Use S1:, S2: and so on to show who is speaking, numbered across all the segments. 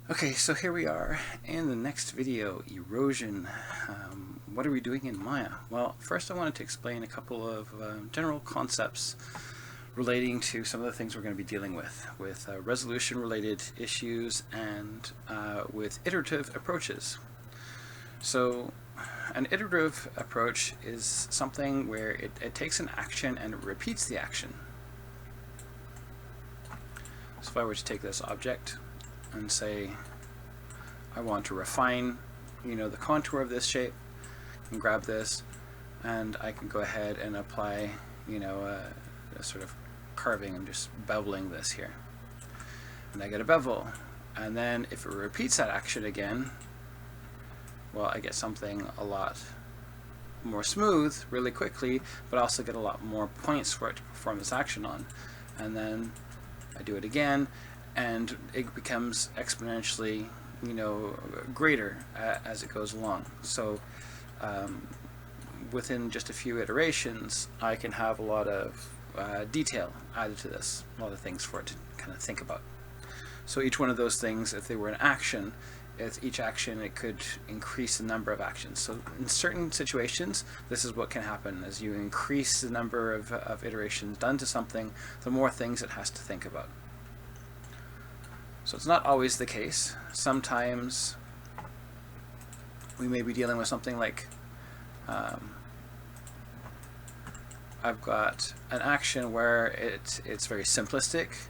S1: Okay, so here we are in the next video, erosion. What are we doing in Maya? Well, first I wanted to explain a couple of general concepts relating to some of the things we're going to be dealing with resolution related issues and with iterative approaches. So an iterative approach is something where it takes an action and it repeats the action. So if I were to take this object and say I want to refine, the contour of this shape, and grab this, and I can go ahead and apply, a sort of carving. I'm just beveling this here, and I get a bevel. And then if it repeats that action again, well, I get something a lot more smooth really quickly, but also get a lot more points for it to perform this action on. And then I do it again, and it becomes exponentially, greater as it goes along. So within just a few iterations, I can have a lot of detail added to this, a lot of things for it to kind of think about. So each one of those things, if they were an action, each action, it could increase the number of actions. So in certain situations, this is what can happen. As you increase the number of iterations done to something, the more things it has to think about. So it's not always the case. Sometimes we may be dealing with something like I've got an action where it's very simplistic.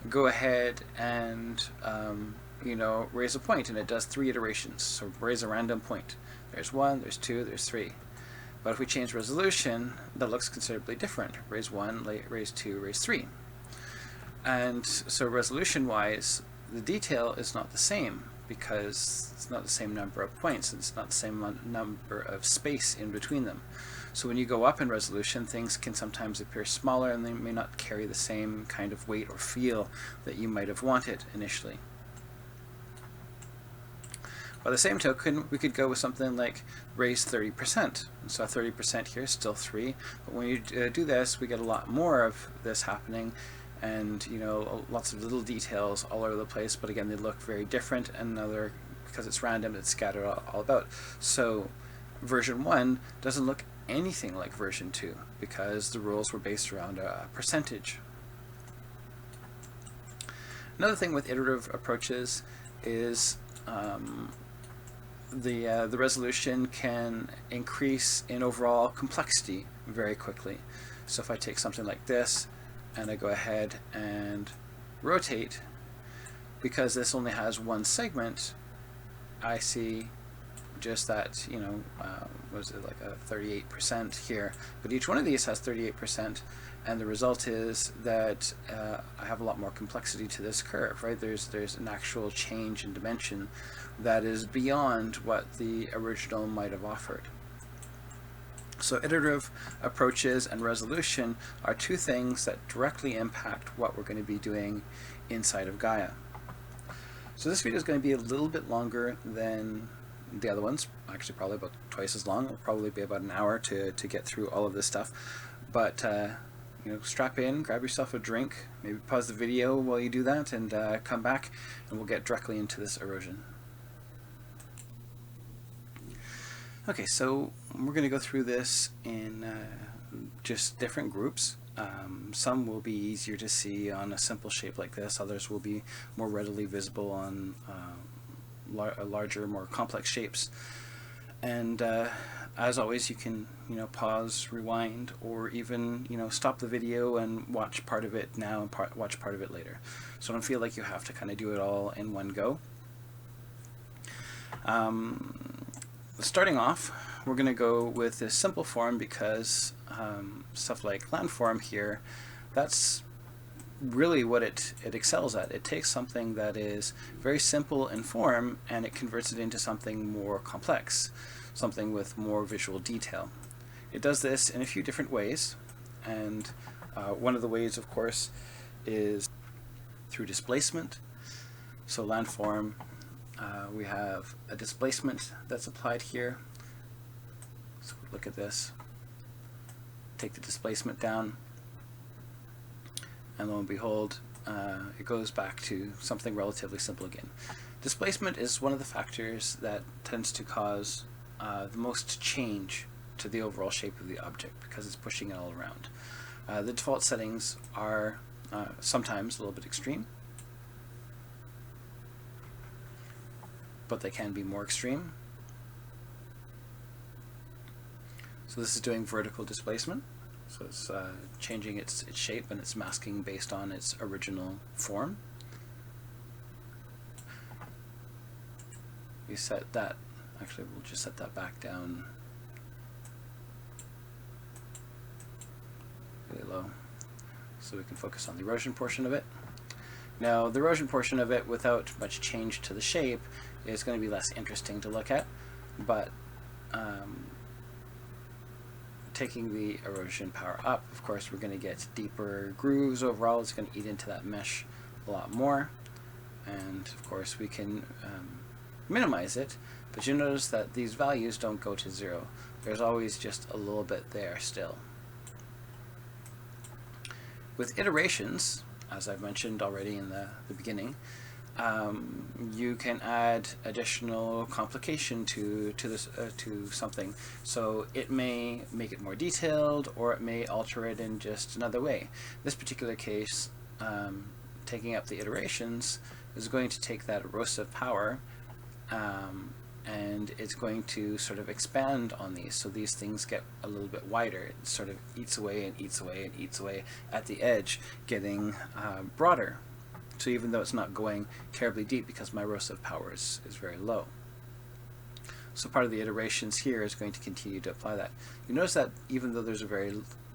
S1: Go ahead and raise a point, and it does 3 iterations. So raise a random point. There's 1, there's 2, there's 3. But if we change resolution, that looks considerably different. Raise 1, raise 2, raise 3. And so resolution-wise, the detail is not the same because it's not the same number of points, and it's not the same number of space in between them. So when you go up in resolution, things can sometimes appear smaller, and they may not carry the same kind of weight or feel that you might have wanted initially. By the same token, we could go with something like raise 30%. So 30% here is still 3, but when you do this, we get a lot more of this happening, and lots of little details all over the place, but again, they look very different, and because it's random, it's scattered all about. So version 1 doesn't look anything like version 2 because the rules were based around a percentage. Another thing with iterative approaches is the resolution can increase in overall complexity very quickly. So if I take something like this and I go ahead and rotate, because this only has one segment, I see just that, was it like a 38% here, but each one of these has 38%, and the result is that I have a lot more complexity to this curve, right? There's an actual change in dimension that is beyond what the original might have offered. So iterative approaches and resolution are two things that directly impact what we're going to be doing inside of Gaea. So this video is going to be a little bit longer than the other ones, actually probably about twice as long. It'll probably be about an hour to get through all of this stuff. But strap in, grab yourself a drink, maybe pause the video while you do that, and come back, and we'll get directly into this erosion. Okay, so we're going to go through this in just different groups. Some will be easier to see on a simple shape like this. Others will be more readily visible on larger, more complex shapes. And as always, you can pause, rewind, or even stop the video and watch part of it now and watch part of it later. So don't feel like you have to kind of do it all in one go. Starting off, we're going to go with this simple form because stuff like Landform here, that's really what it excels at. It takes something that is very simple in form and it converts it into something more complex, something with more visual detail. It does this in a few different ways, and one of the ways, of course, is through displacement. So Landform, we have a displacement that's applied here. So look at this. Take the displacement down, and lo and behold, it goes back to something relatively simple again. Displacement is one of the factors that tends to cause the most change to the overall shape of the object because it's pushing it all around. The default settings are sometimes a little bit extreme, but they can be more extreme. So this is doing vertical displacement, so it's changing its shape and it's masking based on its original form. We set that, actually we'll just set that back down really low so we can focus on the erosion portion of it. Now the erosion portion of it without much change to the shape is going to be less interesting to look at, but taking the erosion power up, of course we're going to get deeper grooves overall. It's going to eat into that mesh a lot more, and of course we can minimize it, but you notice that these values don't go to 0. There's always just a little bit there still. With iterations, as I've mentioned already in the beginning, you can add additional complication to this to something. So it may make it more detailed, or it may alter it in just another way. In this particular case, taking up the iterations is going to take that erosive power and it's going to sort of expand on these, so these things get a little bit wider. It sort of eats away and eats away and eats away at the edge, getting broader. So even though it's not going terribly deep because my erosive power is very low. So part of the iterations here is going to continue to apply that. You notice that even though there's a very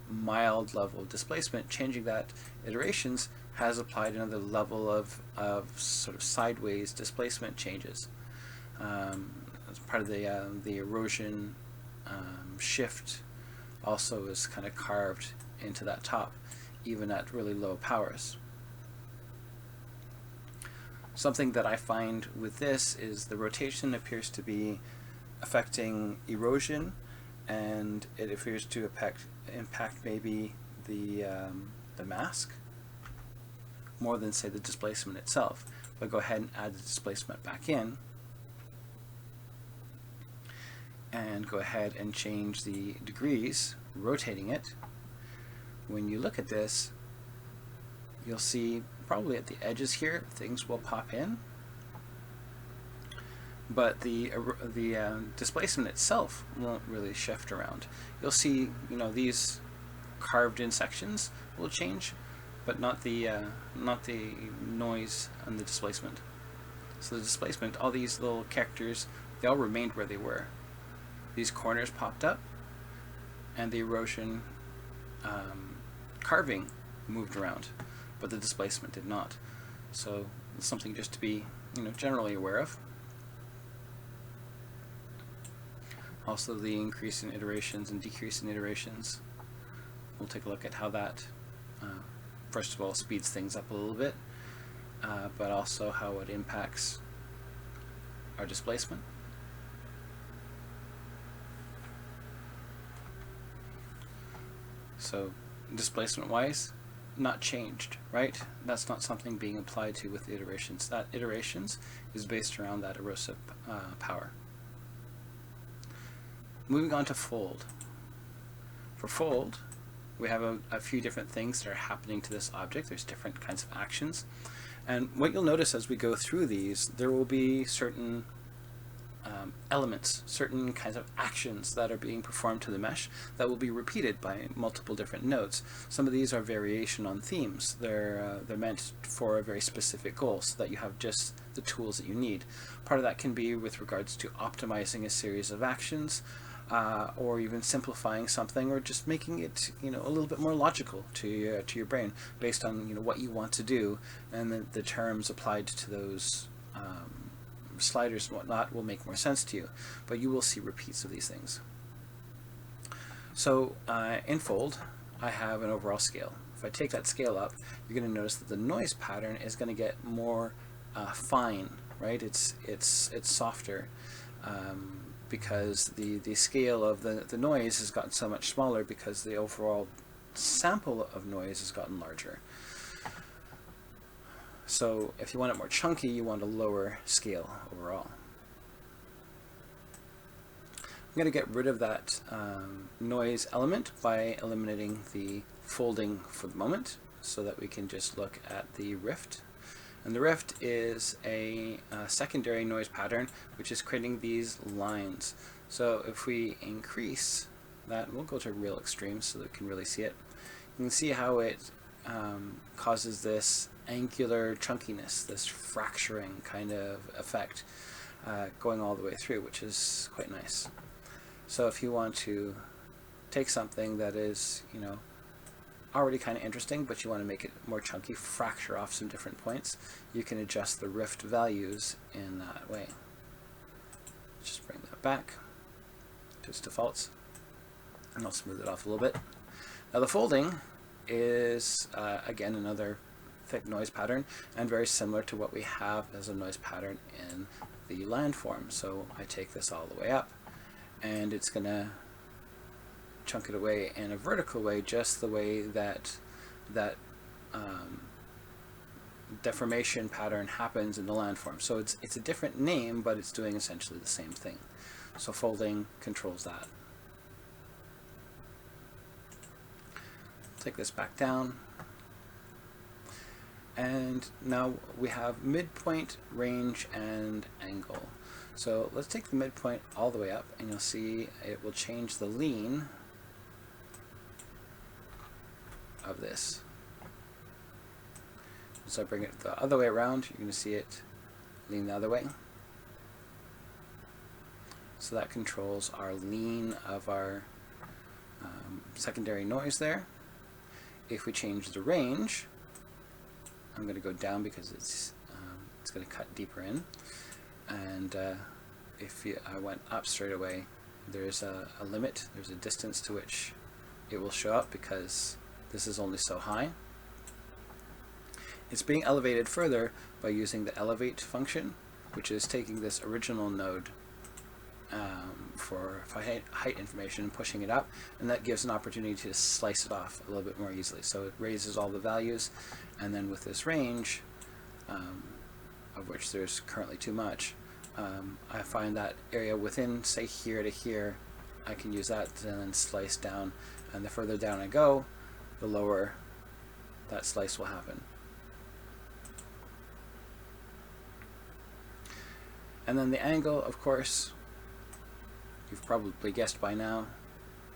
S1: mild level of displacement, changing that iterations has applied another level of sort of sideways displacement changes. As part of the erosion shift also is kind of carved into that top, even at really low powers. Something that I find with this is the rotation appears to be affecting erosion, and it appears to impact maybe the mask more than, say, the displacement itself. If I go ahead and add the displacement back in, and go ahead and change the degrees, rotating it, when you look at this, you'll see probably at the edges here things will pop in, but the displacement itself won't really shift around. You'll see, you know, these carved in sections will change, but not the noise and the displacement. So the displacement, all these little characters, they all remained where they were. These corners popped up, and the erosion carving moved around, but the displacement did not. So it's something just to be, you know, generally aware of. Also the increase in iterations and decrease in iterations. We'll take a look at how that, first of all, speeds things up a little bit, but also how it impacts our displacement. So displacement-wise, not changed, right? That's not something being applied to with the iterations. That iterations is based around that erosive power. Moving on to fold. For fold, we have a few different things that are happening to this object. There's different kinds of actions. And what you'll notice as we go through these, there will be certain elements, certain kinds of actions that are being performed to the mesh that will be repeated by multiple different nodes. Some of these are variation on themes. They're meant for a very specific goal so that you have just the tools that you need. Part of that can be with regards to optimizing a series of actions, or even simplifying something, or just making it, you know, a little bit more logical to your brain based on, you know, what you want to do, and then the terms applied to those sliders and whatnot will make more sense to you, but you will see repeats of these things. So in Fold, I have an overall scale. If I take that scale up, you're going to notice that the noise pattern is going to get more fine, right? It's softer because the scale of the noise has gotten so much smaller because the overall sample of noise has gotten larger. So if you want it more chunky, you want a lower scale overall. I'm going to get rid of that noise element by eliminating the folding for the moment, so that we can just look at the rift. And the rift is a secondary noise pattern which is creating these lines. So if we increase that, we'll go to real extremes so that we can really see it. You can see how it causes this angular chunkiness, this fracturing kind of effect going all the way through, which is quite nice. So if you want to take something that is, you know, already kind of interesting, but you want to make it more chunky, fracture off some different points, you can adjust the rift values in that way. Just bring that back to its defaults, and I'll smooth it off a little bit. Now the folding is, again, another thick noise pattern, and very similar to what we have as a noise pattern in the landform. So I take this all the way up, and it's going to chunk it away in a vertical way, just the way that deformation pattern happens in the landform. So it's a different name, but it's doing essentially the same thing. So folding controls that. Take this back down, and now we have midpoint, range, and angle. So let's take the midpoint all the way up, and you'll see it will change the lean of this. So I bring it the other way around, you're going to see it lean the other way. So that controls our lean of our secondary noise there. If we change the range, I'm going to go down because it's going to cut deeper in. And if I went up straight away, there's a limit, there's a distance to which it will show up because this is only so high. It's being elevated further by using the elevate function, which is taking this original node for height information and pushing it up, and that gives an opportunity to slice it off a little bit more easily. So it raises all the values, and then with this range, of which there's currently too much, I find that area within, say, here to here, I can use that and then slice down, and the further down I go, the lower that slice will happen. And then the angle, of course, you've probably guessed by now,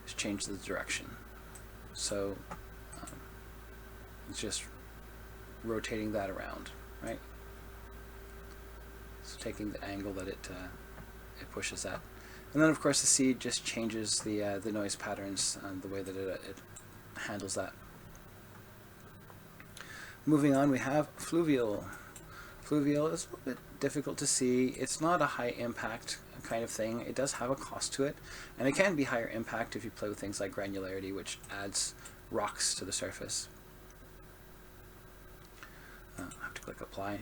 S1: is change the direction. So it's just rotating that around, right? So taking the angle that it pushes at. And then of course the seed just changes the noise patterns and the way that it handles that. Moving on, we have Fluvio. Fluvio is a little bit difficult to see. It's not a high impact kind of thing. It does have a cost to it, and it can be higher impact if you play with things like granularity, which adds rocks to the surface. I have to click apply.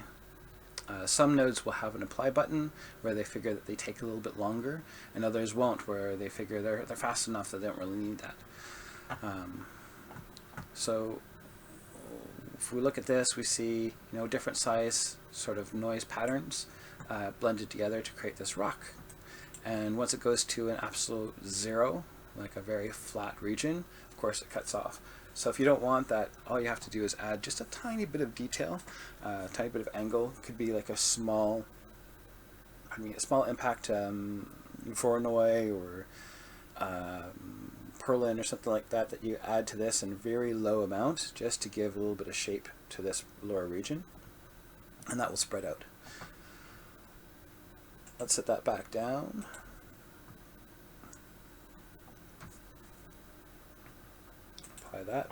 S1: Some nodes will have an apply button where they figure that they take a little bit longer, and others won't, where they figure they're fast enough that they don't really need that. So if we look at this, we see, you know, different size sort of noise patterns blended together to create this rock. And once it goes to an absolute zero, like a very flat region, of course it cuts off. So if you don't want that, all you have to do is add just a tiny bit of detail, a tiny bit of angle. It could be like a small, a small impact Voronoi or Perlin or something like that you add to this in a very low amount, just to give a little bit of shape to this lower region, and that will spread out. Let's set that back down. Apply that.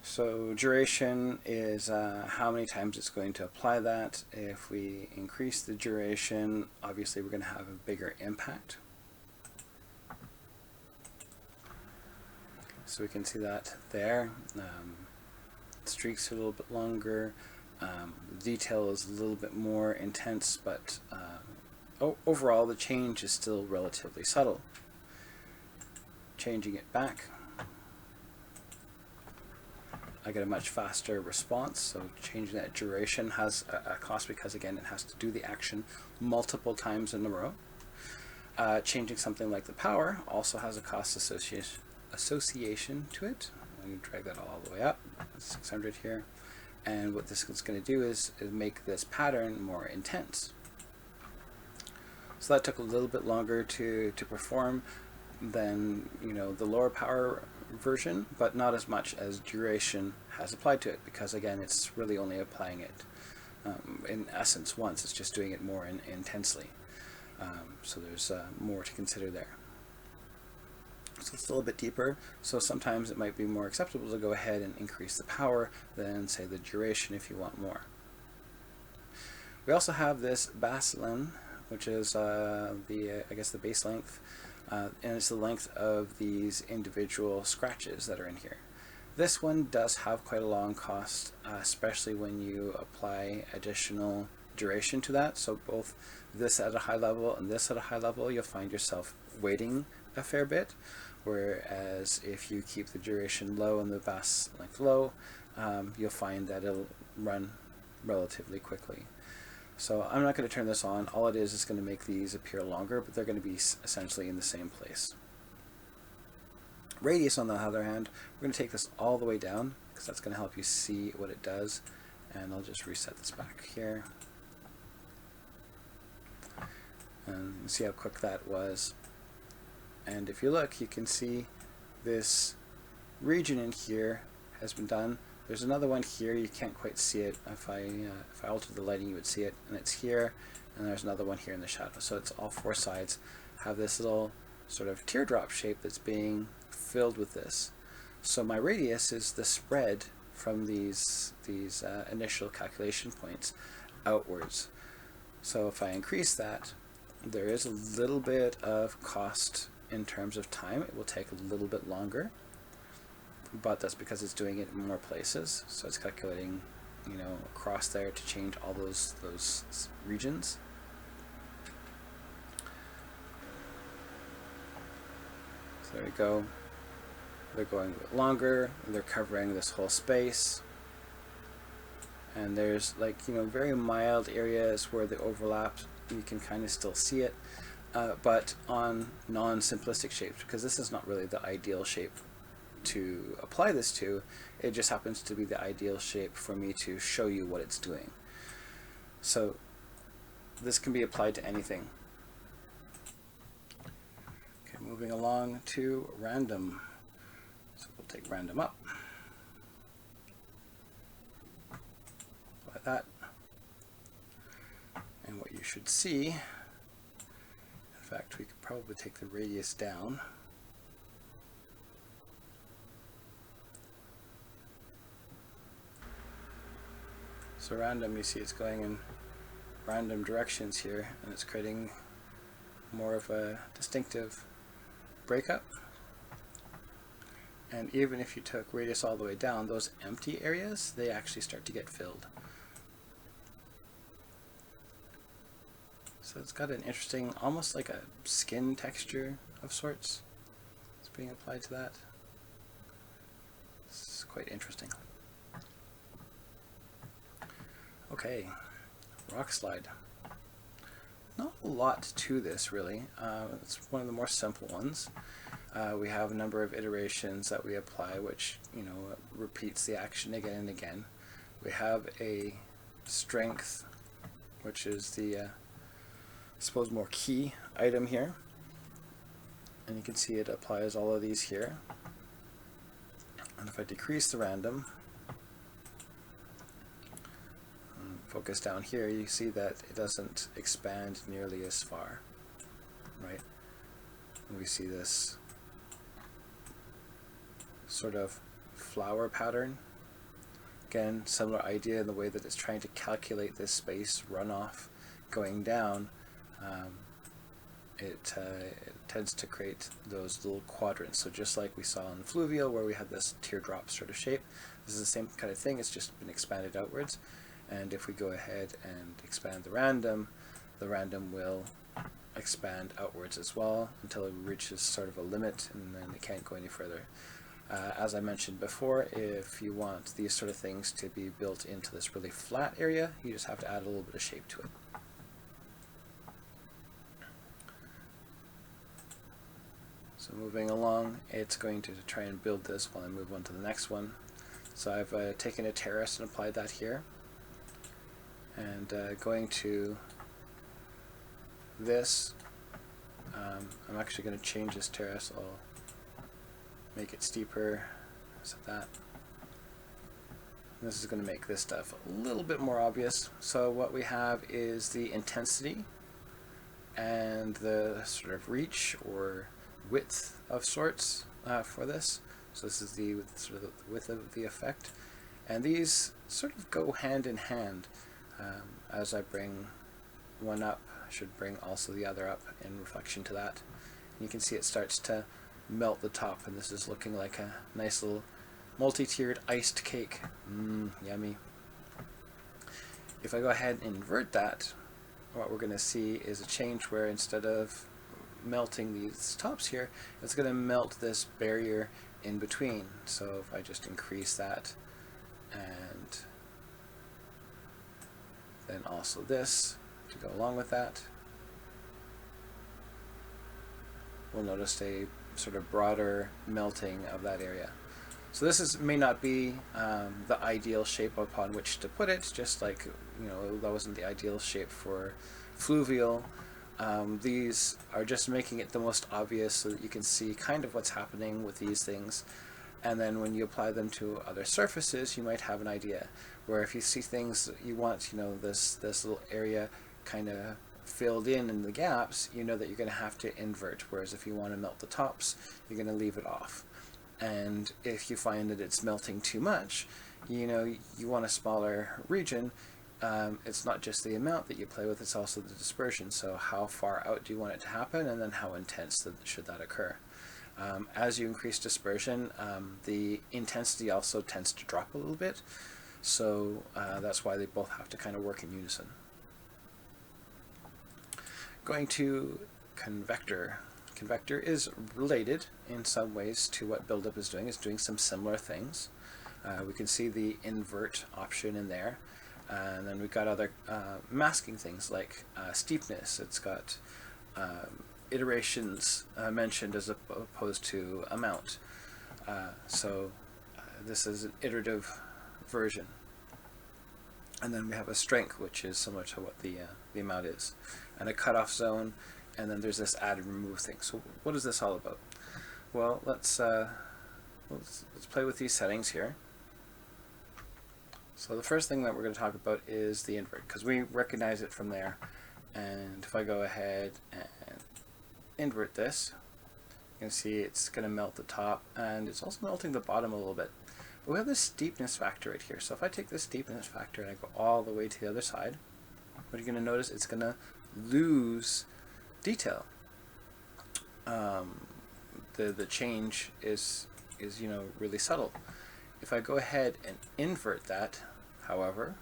S1: So duration is how many times it's going to apply that. If we increase the duration, obviously we're going to have a bigger impact. So we can see that there. Streaks are a little bit longer. The detail is a little bit more intense, but overall the change is still relatively subtle. Changing it back. I get a much faster response. So changing that duration has a cost because, again, it has to do the action multiple times in a row. Changing something like the power also has a cost association to it. I'm going to drag that all the way up, 600 here. And what this is going to do is make this pattern more intense. So that took a little bit longer to perform than, you know, the lower power version, but not as much as duration has applied to it, because again, it's really only applying it in essence once. It's just doing it more intensely. So there's more to consider there. So it's a little bit deeper, so sometimes it might be more acceptable to go ahead and increase the power than, say, the duration if you want more. We also have this baseline, which is I guess the base length, and it's the length of these individual scratches that are in here. This one does have quite a long cost, especially when you apply additional duration to that. So both this at a high level and this at a high level, you'll find yourself waiting a fair bit, whereas if you keep the duration low and the base length low, you'll find that it'll run relatively quickly. So I'm not going to turn this on. All it is going to make these appear longer, but they're going to be essentially in the same place. Radius, on the other hand, we're going to take this all the way down, because that's going to help you see what it does. And I'll just reset this back here. And see how quick that was. And if you look, you can see this region in here has been done. There's another one here, you can't quite see it. If I altered the lighting, you would see it, and it's here, and there's another one here in the shadow. So it's all four sides have this little sort of teardrop shape that's being filled with this. So my radius is the spread from these initial calculation points outwards. So if I increase that, there is a little bit of cost in terms of time. It will take a little bit longer, but that's because it's doing it in more places. So it's calculating, you know, across there to change all those regions. So there we go. They're going a bit longer. They're covering this whole space. And there's, like, you know, very mild areas where the overlap, you can kind of still see it, but on non-simplistic shapes, because this is not really the ideal shape to apply this to. It just happens to be the ideal shape for me to show you what it's doing. So this can be applied to anything. Okay, moving along to random. So we'll take random up. Like that. And what you should see, in fact, we could probably take the radius down. So random, you see it's going in random directions here, and it's creating more of a distinctive breakup. And even if you took radius all the way down, those empty areas, they actually start to get filled. So it's got an interesting, almost like a skin texture of sorts. It's being applied to that. It's quite interesting. Okay, rock slide. Not a lot to this really. It's one of the more simple ones. We have a number of iterations that we apply, which, you know, repeats the action again and again. We have a strength, which is the I suppose more key item here, and you can see it applies all of these here. And if I decrease the random, focus down here, you see that it doesn't expand nearly as far, right? And we see this sort of flower pattern. Again, similar idea in the way that it's trying to calculate this space runoff going down. It tends to create those little quadrants. So just like we saw in Fluvio, where we had this teardrop sort of shape, this is the same kind of thing. It's just been expanded outwards. And if we go ahead and expand the random will expand outwards as well until it reaches sort of a limit, and then it can't go any further. As I mentioned before, if you want these sort of things to be built into this really flat area, you just have to add a little bit of shape to it. So moving along, it's going to try and build this while I move on to the next one. So I've taken a terrace and applied that here. And going to this, I'm actually going to change this terrace. I'll make it steeper, so that. This is going to make this stuff a little bit more obvious. So what we have is the intensity and the sort of reach or width of sorts for this. So this is the sort of the width of the effect, and these sort of go hand in hand. As I bring one up, I should bring also the other up in reflection to that. And you can see it starts to melt the top, and this is looking like a nice little multi-tiered iced cake. Yummy. If I go ahead and invert that, what we're going to see is a change where instead of melting these tops here, it's going to melt this barrier in between. So if I just increase that, and then also this to go along with that, we'll notice a sort of broader melting of that area. So this may not be the ideal shape upon which to put it, just like, that wasn't the ideal shape for Fluvio. These are just making it the most obvious so that you can see kind of what's happening with these things. And then when you apply them to other surfaces, you might have an idea. Where if you see things you want, this little area kind of filled in the gaps, you know that you're going to have to invert. Whereas if you want to melt the tops, you're going to leave it off. And if you find that it's melting too much, you want a smaller region. It's not just the amount that you play with, it's also the dispersion. So how far out do you want it to happen, and then how intense should that occur? As you increase dispersion, the intensity also tends to drop a little bit. So that's why they both have to kind of work in unison. Going to convector. Convector is related in some ways to what buildup is doing. It's doing some similar things. We can see the invert option in there. And then we've got other masking things like steepness. It's got iterations mentioned as opposed to amount. So this is an iterative version. And then we have a strength, which is similar to what the amount is, and a cutoff zone, and then there's this add and remove thing. So what is this all about? Well, let's play with these settings here. So the first thing that we're going to talk about is the invert, because we recognize it from there. And if I go ahead and invert this, you can see it's going to melt the top, and it's also melting the bottom a little bit. But we have this steepness factor right here. So if I take this steepness factor and I go all the way to the other side, what you're going to notice, it's going to lose detail. The change is really subtle. If I go ahead and invert that, however,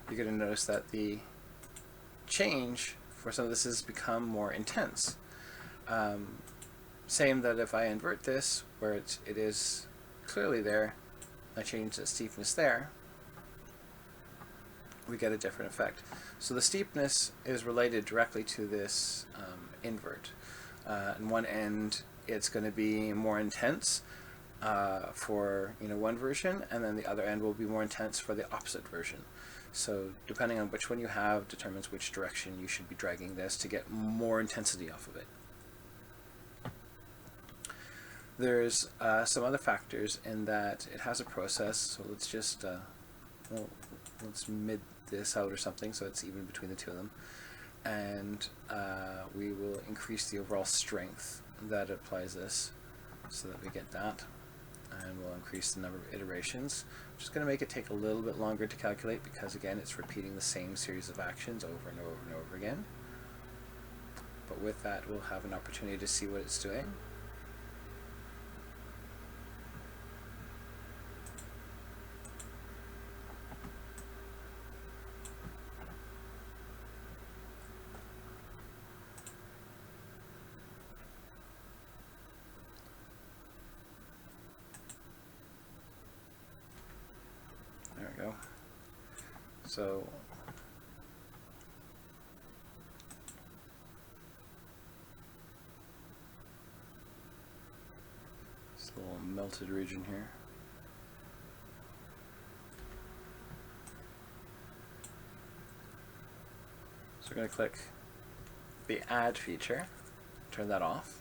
S1: you're going to notice that the change for some of this has become more intense. Same that if I invert this, where it is clearly there, I change the steepness there, we get a different effect. So the steepness is related directly to this invert. In one end, it's going to be more intense for one version, and then the other end will be more intense for the opposite version. So depending on which one you have determines which direction you should be dragging this to get more intensity off of it. There's some other factors in that it has a process, so let's just let's mid this out or something so it's even between the two of them, and we will increase the overall strength that applies this so that we get that, and we'll increase the number of iterations, which is going to make it take a little bit longer to calculate because again it's repeating the same series of actions over and over and over again. But with that we'll have an opportunity to see what it's doing. we go. So it's a little melted region here. So we're going to click the add feature, turn that off.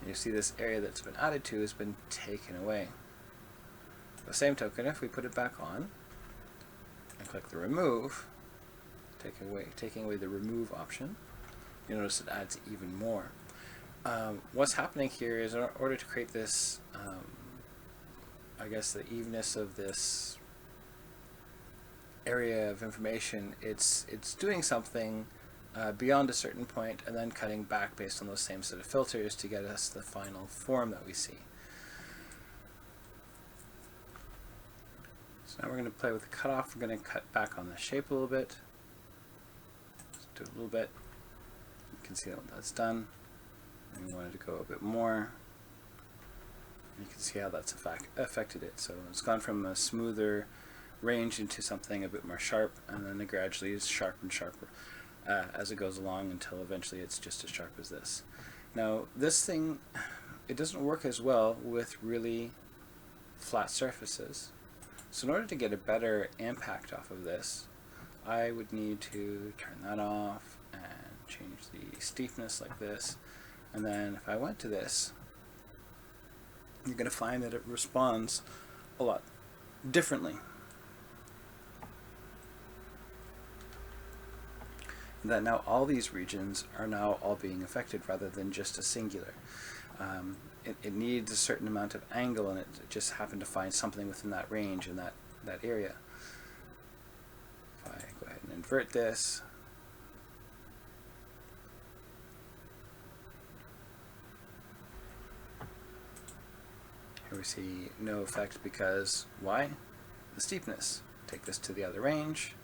S1: And you see this area that's been added to has been taken away. The same token, if we put it back on and click the remove, taking away the remove option, you notice it adds even more. What's happening here is, in order to create this, I guess the evenness of this area of information, it's doing something beyond a certain point and then cutting back based on those same set of filters to get us the final form that we see. So now we're going to play with the cutoff. We're going to cut back on the shape a little bit. Just do it a little bit. You can see what that's done. And we wanted to go a bit more. You can see how that's affected it. So it's gone from a smoother range into something a bit more sharp, and then it gradually is sharper and sharper as it goes along until eventually it's just as sharp as this. Now this thing, it doesn't work as well with really flat surfaces. So in order to get a better impact off of this, I would need to turn that off and change the steepness like this. And then if I went to this, you're going to find that it responds a lot differently. And that now all these regions are now all being affected rather than just a singular. It needs a certain amount of angle, and it just happened to find something within that range in that area. If I go ahead and invert this, here we see no effect because why? The steepness. Take this to the other range,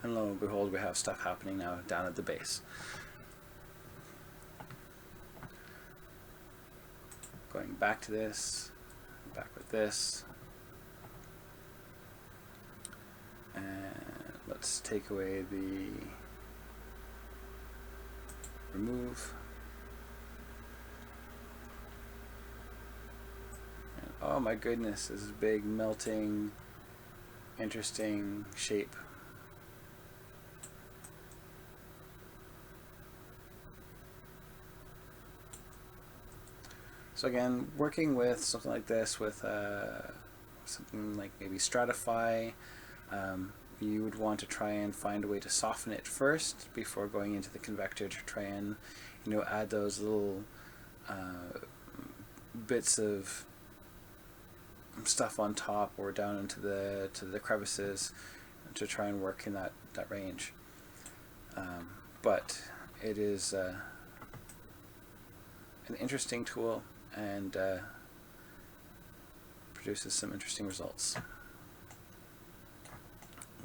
S1: and lo and behold, we have stuff happening now down at the base. Going back to this, back with this, and let's take away the remove. And oh my goodness, this is big, melting, interesting shape. So again, working with something like this, with something like maybe Stratify, you would want to try and find a way to soften it first before going into the convector to try and, add those little bits of stuff on top or down into the crevices to try and work in that range. But it is an interesting tool, and produces some interesting results.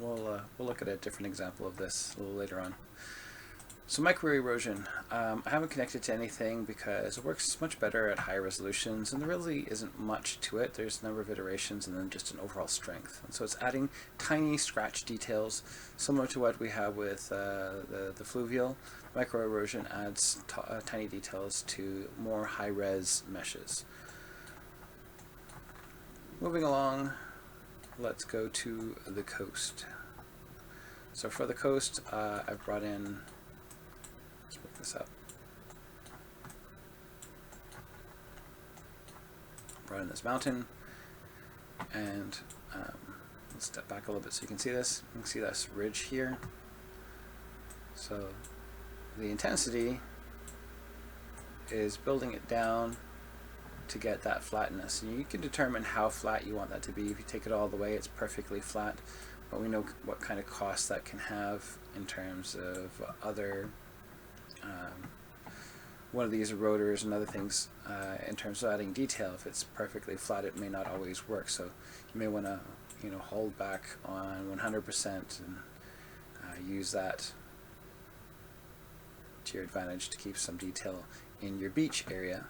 S1: We'll look at a different example of this a little later on. So micro erosion, I haven't connected to anything because it works much better at high resolutions, and there really isn't much to it. There's a number of iterations and then just an overall strength. And so it's adding tiny scratch details, similar to what we have with the Fluvio. Micro erosion adds tiny details to more high-res meshes. Moving along, let's go to the coast. So for the coast, I've brought in, let's pick this up, brought in this mountain, and let's step back a little bit so you can see this. You can see this ridge here. So the intensity is building it down to get that flatness. And you can determine how flat you want that to be. If you take it all the way, it's perfectly flat, but we know what kind of cost that can have in terms of other one of these eroders and other things. In terms of adding detail, if it's perfectly flat, it may not always work, so you may want to hold back on 100% and use that to your advantage to keep some detail in your beach area.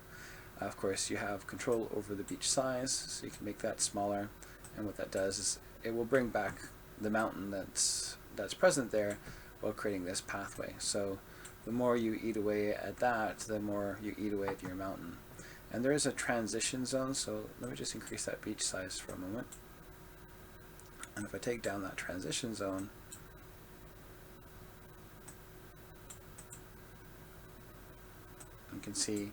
S1: Of course, you have control over the beach size, so you can make that smaller, and what that does is it will bring back the mountain that's present there while creating this pathway. So the more you eat away at that, the more you eat away at your mountain. And there is a transition zone, so let me just increase that beach size for a moment. And if I take down that transition zone, you can see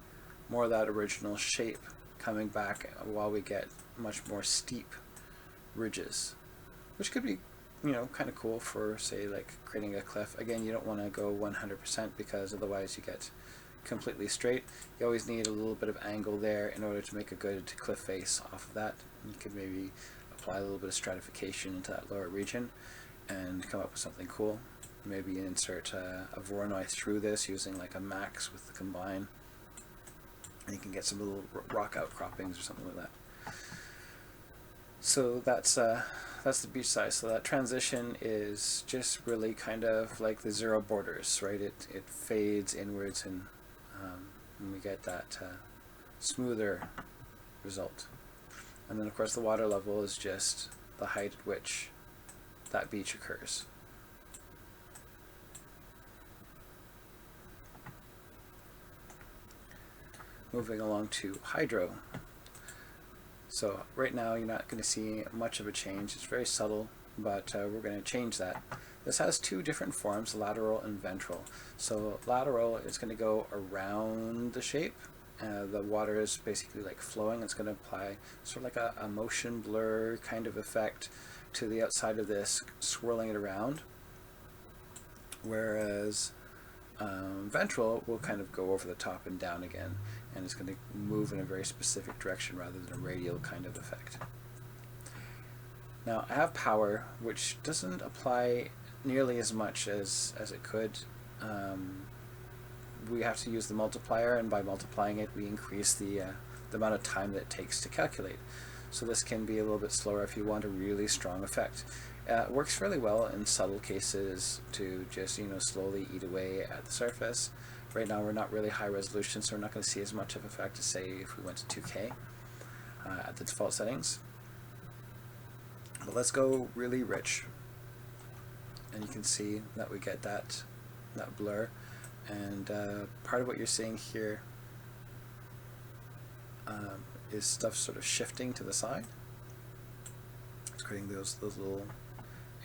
S1: more of that original shape coming back while we get much more steep ridges, which could be, you know, kind of cool for, say, like creating a cliff. Again, you don't want to go 100% because otherwise you get completely straight. You always need a little bit of angle there in order to make a good cliff face off of that. You could maybe apply a little bit of stratification into that lower region and come up with something cool. Maybe insert a Voronoi through this using like a max with the combine, and you can get some little rock outcroppings or something like that. So that's the beach size. So that transition is just really kind of like the zero borders, right? It fades inwards, and we get that smoother result. And then of course the water level is just the height at which that beach occurs. Moving along to hydro. So right now you're not going to see much of a change. It's very subtle, but we're going to change that. This has two different forms, lateral and ventral. So lateral is going to go around the shape. The water is basically like flowing. It's going to apply sort of like a motion blur kind of effect to the outside of this, swirling it around. Whereas ventral will kind of go over the top and down again, and it's going to move in a very specific direction rather than a radial kind of effect. Now I have power, which doesn't apply nearly as much as it could. We have to use the multiplier, and by multiplying it we increase the amount of time that it takes to calculate. So this can be a little bit slower if you want a really strong effect. It works fairly well in subtle cases to just, you know, slowly eat away at the surface. Right now we're not really high resolution, so we're not going to see as much of effect as, say, if we went to 2K at the default settings. But let's go really rich, and you can see that we get that blur. And part of what you're seeing here is stuff sort of shifting to the side. It's creating those little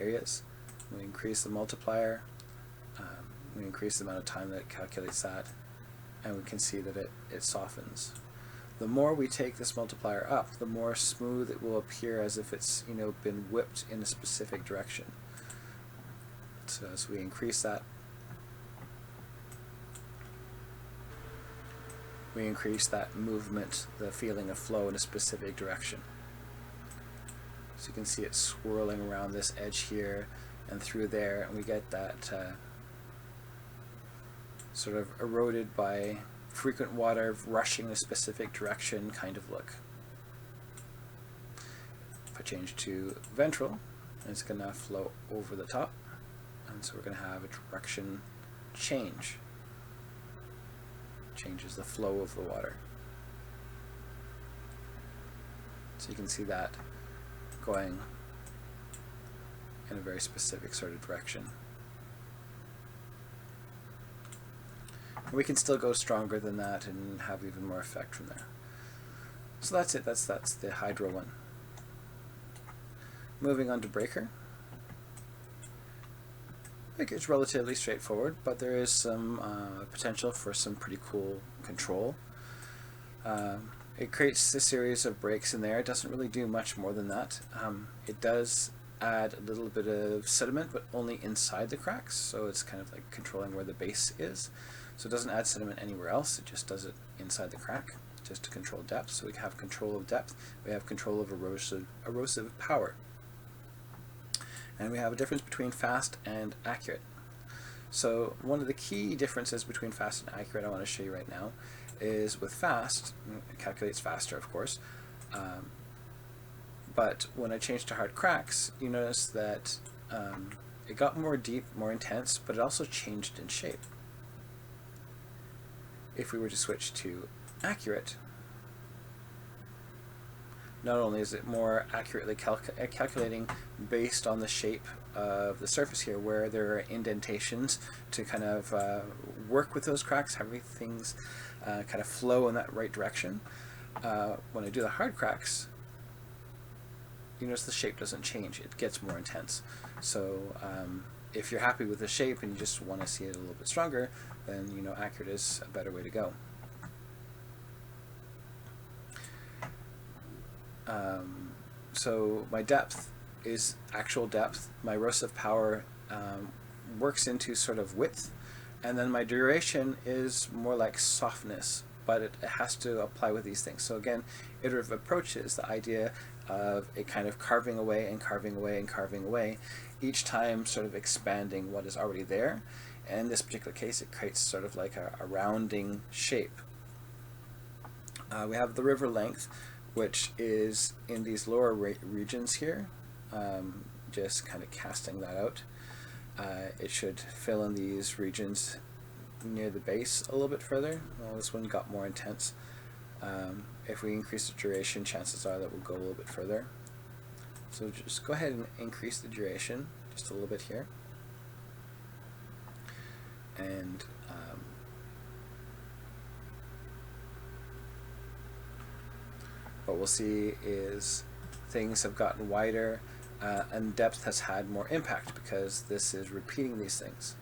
S1: areas. We increase the multiplier, we increase the amount of time that it calculates that, and we can see that it softens. The more we take this multiplier up, the more smooth it will appear, as if it's, you know, been whipped in a specific direction. So as we increase that, we increase that movement, the feeling of flow in a specific direction. So you can see it swirling around this edge here and through there, and we get that sort of eroded by frequent water rushing a specific direction kind of look. If I change to ventral, it's going to flow over the top, and so we're going to have a direction change. Changes the flow of the water. So you can see that going in a very specific sort of direction. We can still go stronger than that and have even more effect from there. So that's it. That's the hydro one. Moving on to breaker. I think it's relatively straightforward, but there is some potential for some pretty cool control. It creates a series of breaks in there. It doesn't really do much more than that. It does add a little bit of sediment, but only inside the cracks, so it's kind of like controlling where the base is. So it doesn't add sediment anywhere else, it just does it inside the crack, just to control depth. So we have control of depth, we have control of erosive power. And we have a difference between fast and accurate. So one of the key differences between fast and accurate I want to show you right now is with fast, it calculates faster of course, but when I change to hard cracks, you notice that it got more deep, more intense, but it also changed in shape. If we were to switch to accurate, not only is it more accurately calculating based on the shape of the surface here, where there are indentations to kind of work with those cracks, have things kind of flow in that right direction. When I do the hard cracks, you notice the shape doesn't change, it gets more intense. So if you're happy with the shape and you just want to see it a little bit stronger, then accurate is a better way to go. So my depth is actual depth. My erosive power works into sort of width, and then my duration is more like softness, but it has to apply with these things. So again, iterative approach is the idea of a kind of carving away and carving away and carving away, each time sort of expanding what is already there. And in this particular case, it creates sort of like a rounding shape. We have the river length, which is in these lower regions here, just kind of casting that out. It should fill in these regions near the base a little bit further. Well, this one got more intense. If we increase the duration, chances are that we'll go a little bit further. So just go ahead and increase the duration just a little bit here. And what we'll see is things have gotten wider and depth has had more impact because this is repeating these things.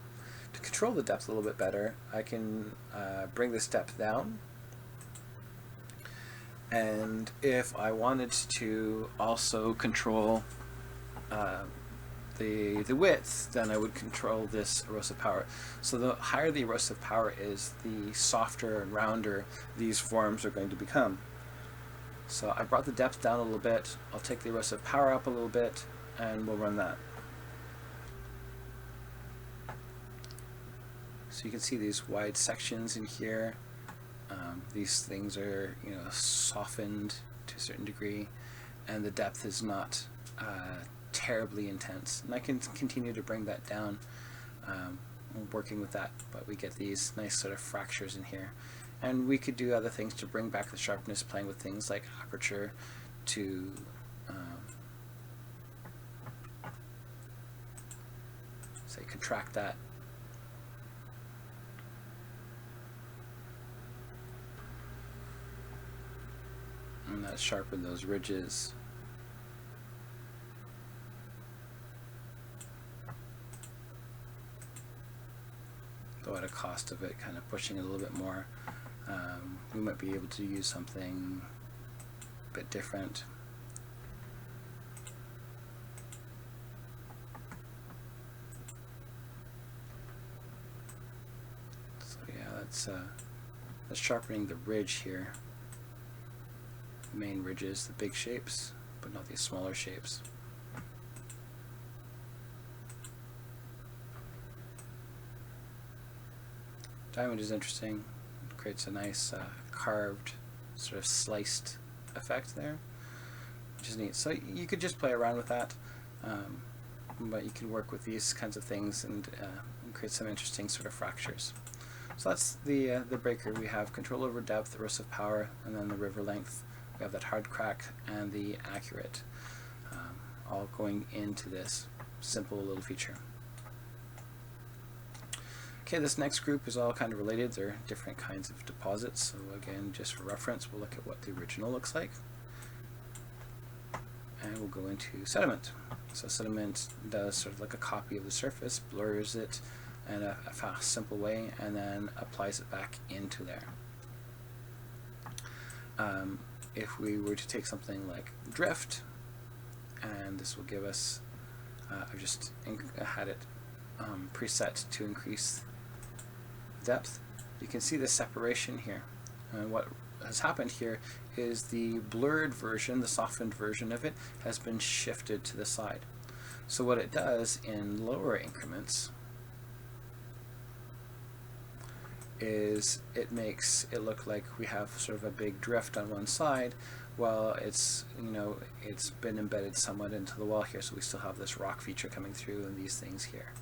S1: To control the depth a little bit better, I can bring this depth down, and if I wanted to also control the width, then I would control this erosive power. So the higher the erosive power is, the softer and rounder these forms are going to become. So I brought the depth down a little bit. I'll take the erosive power up a little bit, and we'll run that. So you can see these wide sections in here. These things are, softened to a certain degree, and the depth is not terribly intense. And I can continue to bring that down, working with that, but we get these nice sort of fractures in here. And we could do other things to bring back the sharpness, playing with things like aperture to say contract that. And that sharpen those ridges. Though at a cost of it kind of pushing it a little bit more. We might be able to use something a bit different. So yeah, that's sharpening the ridge here. The main ridges, the big shapes, but not these smaller shapes. Diamond is interesting. It creates a nice carved, sort of sliced effect there, which is neat. So you could just play around with that, but you can work with these kinds of things and create some interesting sort of fractures. So that's the breaker. We have control over depth, erosive power, and then the river length. We have that hard crack and the accurate, all going into this simple little feature. Okay, this next group is all kind of related. They're different kinds of deposits. So again, just for reference, we'll look at what the original looks like. And we'll go into sediment. So sediment does sort of like a copy of the surface, blurs it in a fast, simple way, and then applies it back into there. If we were to take something like drift, and this will give us, I've just had it preset to increase depth, you can see the separation here. And what has happened here is the blurred version, the softened version of it, has been shifted to the side. So what it does in lower increments is it makes it look like we have sort of a big drift on one side, while it's, it's been embedded somewhat into the wall here, so we still have this rock feature coming through and these things here.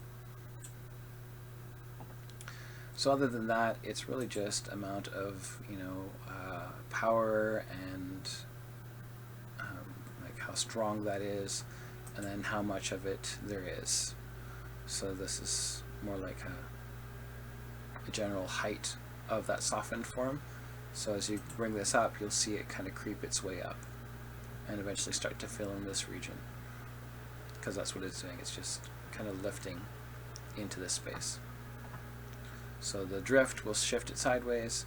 S1: So other than that, it's really just amount of power and how strong that is, and then how much of it there is. So this is more like a general height of that softened form. So as you bring this up, you'll see it kind of creep its way up and eventually start to fill in this region, because that's what it's doing. It's just kind of lifting into this space. So the drift will shift it sideways,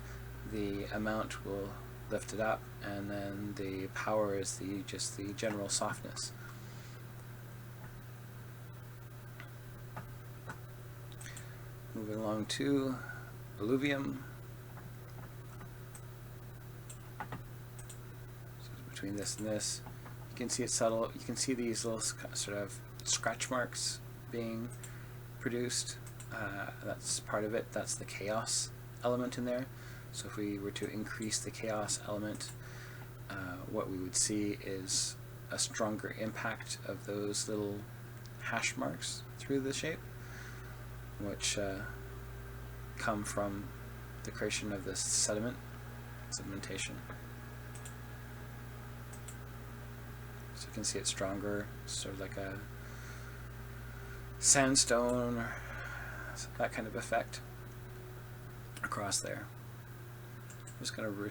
S1: the amount will lift it up, and then the power is just the general softness. Moving along to alluvium. So between this and this, you can see it's subtle. You can see these little sort of scratch marks being produced. That's part of it. That's the chaos element in there. So if we were to increase the chaos element, what we would see is a stronger impact of those little hash marks through the shape, which come from the creation of this sedimentation. So you can see it's stronger, sort of like a sandstone or that kind of effect across there. I'm just going to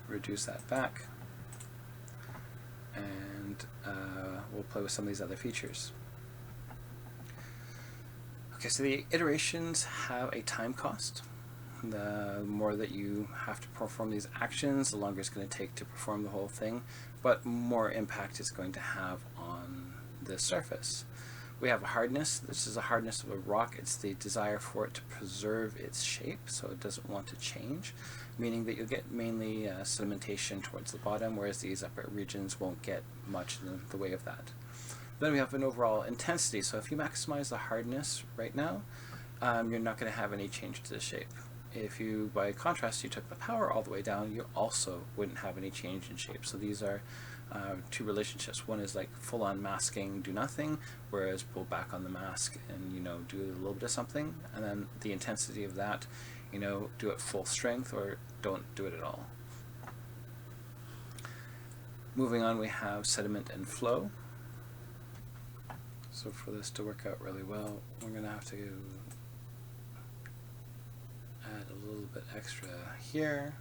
S1: reduce that back, and we'll play with some of these other features. Okay, so the iterations have a time cost. The more that you have to perform these actions, the longer it's going to take to perform the whole thing, but more impact it's going to have on the surface. We have a hardness. This is a hardness of a rock. It's the desire for it to preserve its shape, so it doesn't want to change, meaning that you'll get mainly sedimentation towards the bottom, whereas these upper regions won't get much in the way of that. Then we have an overall intensity. So if you maximize the hardness right now, you're not going to have any change to the shape. If you, by contrast, you took the power all the way down, you also wouldn't have any change in shape. So these are two relationships. One is like full-on masking, do nothing, whereas pull back on the mask and, you know, do a little bit of something. And then the intensity of that, you know, do it full strength or don't do it at all. Moving on, we have sediment and flow. So for this to work out really well, we're going to have to add a little bit extra here,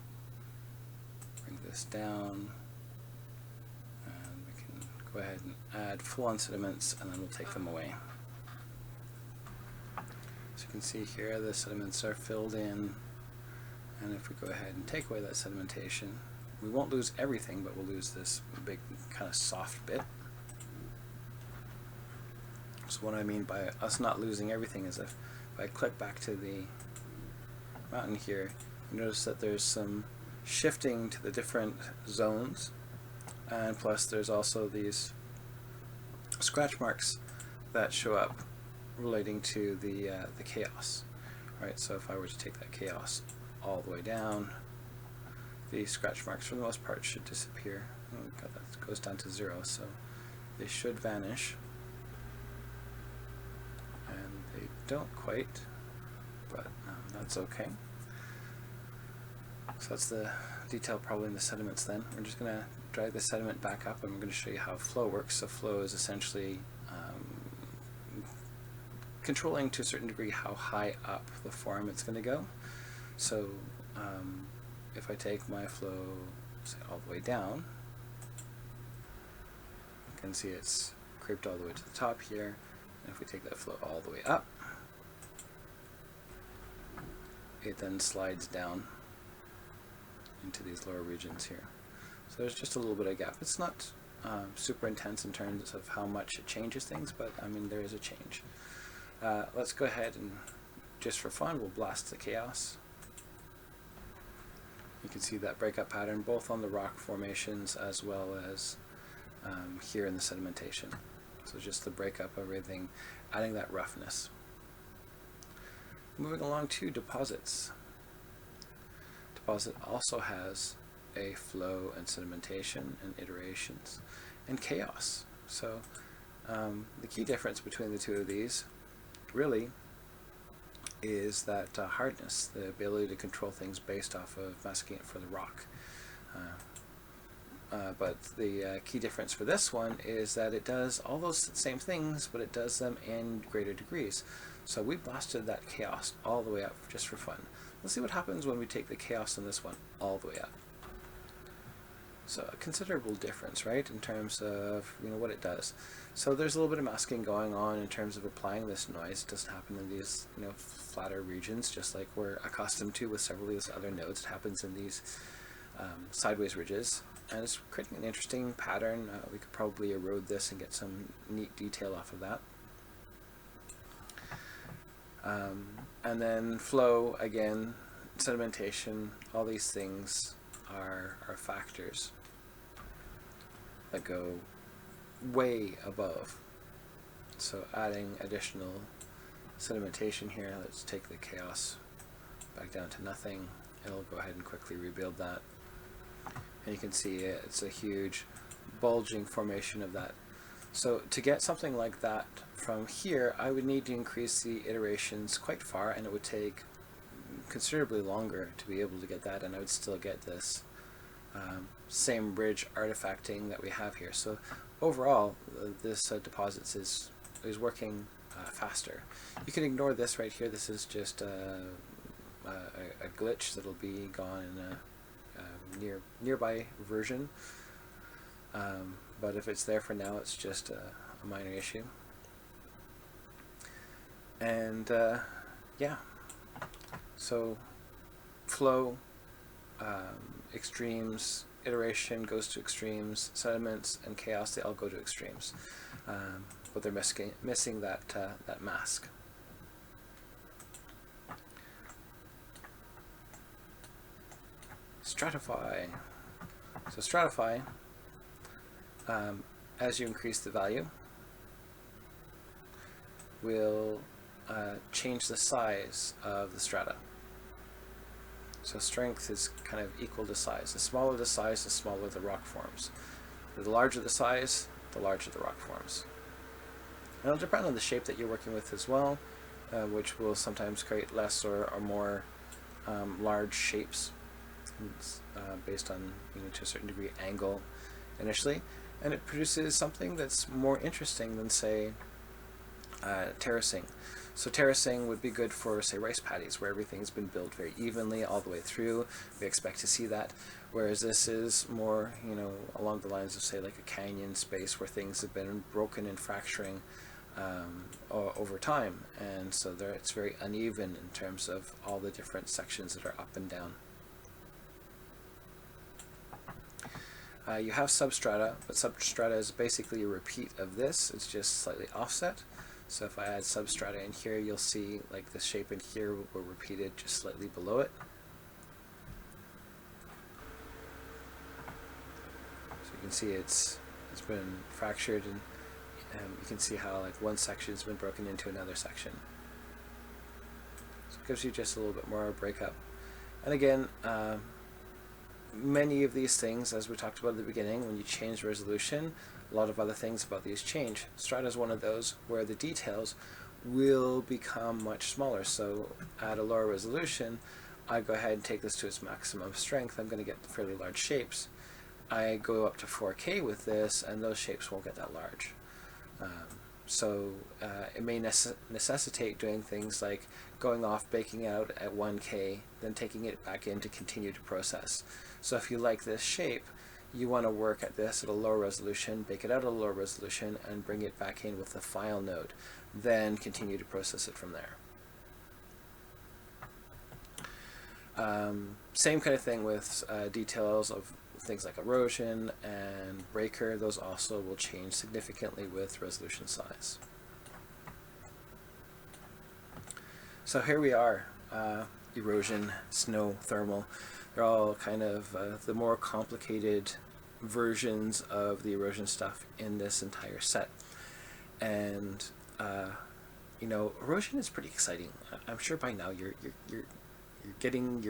S1: bring this down, and we can go ahead and add full-on sediments, and then we'll take them away. So you can see here the sediments are filled in, and if we go ahead and take away that sedimentation, we won't lose everything, but we'll lose this big kind of soft bit. So what I mean by us not losing everything is if I click back to the mountain here, you notice that there's some shifting to the different zones, and plus there's also these scratch marks that show up relating to the chaos. Right, so if I were to take that chaos all the way down, the scratch marks for the most part should disappear. Oh, God, that goes down to 0, so they should vanish. And they don't quite, but that's okay. So that's the detail probably in the sediments then. We're just going to drag the sediment back up, and we're going to show you how flow works. So flow is essentially controlling to a certain degree how high up the form it's going to go. So if I take my flow, say, all the way down, you can see it's creeped all the way to the top here. And if we take that flow all the way up, it then slides down into these lower regions here. So there's just a little bit of gap. It's not super intense in terms of how much it changes things, but I mean, there is a change. Let's go ahead and, just for fun, we'll blast the chaos. You can see that breakup pattern both on the rock formations as well as here in the sedimentation. So just the breakup of everything, adding that roughness. Moving along to deposits. Deposit also has a flow and sedimentation and iterations and chaos. So the key difference between the two of these really is that hardness, the ability to control things based off of masking it for the rock. but the key difference for this one is that it does all those same things, but it does them in greater degrees. So we blasted that chaos all the way up just for fun. Let's see what happens when we take the chaos on this one all the way up. So a considerable difference, right, in terms of what it does. So there's a little bit of masking going on in terms of applying this noise. It doesn't happen in these flatter regions, just like we're accustomed to with several of these other nodes. It happens in these sideways ridges, and it's creating an interesting pattern. We could probably erode this and get some neat detail off of that. And then flow, again, sedimentation, all these things are factors that go way above. So adding additional sedimentation here, let's take the chaos back down to nothing. It'll go ahead and quickly rebuild that. And you can see it's a huge bulging formation of that. So to get something like that from here, I would need to increase the iterations quite far, and it would take considerably longer to be able to get that, and I would still get this same bridge artifacting that we have here. So overall, this deposits is working faster. You can ignore this right here. This is just a glitch that'll be gone in a nearby version. But if it's there for now, it's just a minor issue. And yeah, so flow, extremes, iteration goes to extremes, sediments and chaos, they all go to extremes, but they're missing that that mask. Stratify. So stratify, as you increase the value, will change the size of the strata. So strength is kind of equal to size. The smaller the size, the smaller the rock forms. The larger the size, the larger the rock forms. And it'll depend on the shape that you're working with as well, which will sometimes create less or more large shapes. It's, based on to a certain degree angle initially, and it produces something that's more interesting than, say, terracing. So terracing would be good for, say, rice paddies, where everything's been built very evenly all the way through. We expect to see that, whereas this is more along the lines of, say, like a canyon space where things have been broken and fracturing over time, and so there it's very uneven in terms of all the different sections that are up and down. You have substrata, but substrata is basically a repeat of this. It's just slightly offset. So if I add substrata in here, you'll see like the shape in here will repeated just slightly below it. So you can see it's been fractured, and you can see how like one section has been broken into another section. So it gives you just a little bit more breakup. And again, many of these things, as we talked about at the beginning, when you change resolution, a lot of other things about these change. Strata is one of those where the details will become much smaller. So at a lower resolution, I go ahead and take this to its maximum strength. I'm going to get fairly large shapes. I go up to 4K with this, and those shapes won't get that large. So it may necessitate doing things like going off, baking out at 1K, then taking it back in to continue to process. So if you like this shape, you want to work at this at a lower resolution, bake it out at a lower resolution, and bring it back in with the file node, then continue to process it from there. Same kind of thing with details of things like erosion and breaker. Those also will change significantly with resolution size. So here we are, erosion, snow, thermal. They're all kind of the more complicated versions of the erosion stuff in this entire set. And erosion is pretty exciting. I'm sure by now your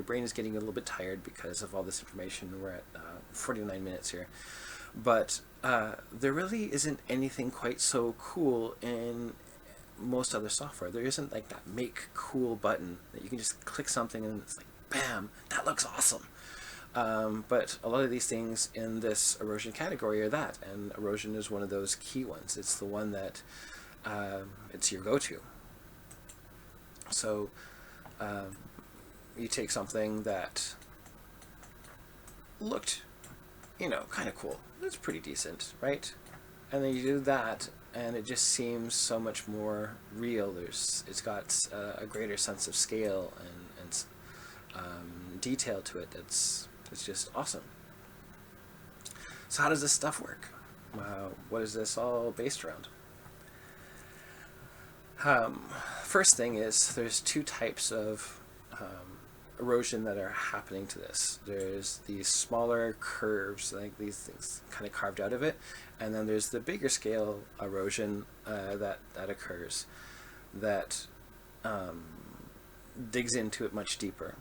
S1: brain is getting a little bit tired because of all this information. We're at 49 minutes here, but there really isn't anything quite so cool in most other software. There isn't like that make cool button that you can just click something and it's like, bam, that looks awesome. But a lot of these things in this erosion category are that, and erosion is one of those key ones. It's the one that it's your go-to. So you take something that looked, kind of cool. It's pretty decent, right? And then you do that, and it just seems so much more real. It's got a greater sense of scale and detail to it. It's just awesome. So how does this stuff work? What is this all based around? First thing is there's two types of erosion that are happening to this. There's these smaller curves, like these things kind of carved out of it, and then there's the bigger scale erosion that occurs that digs into it much deeper.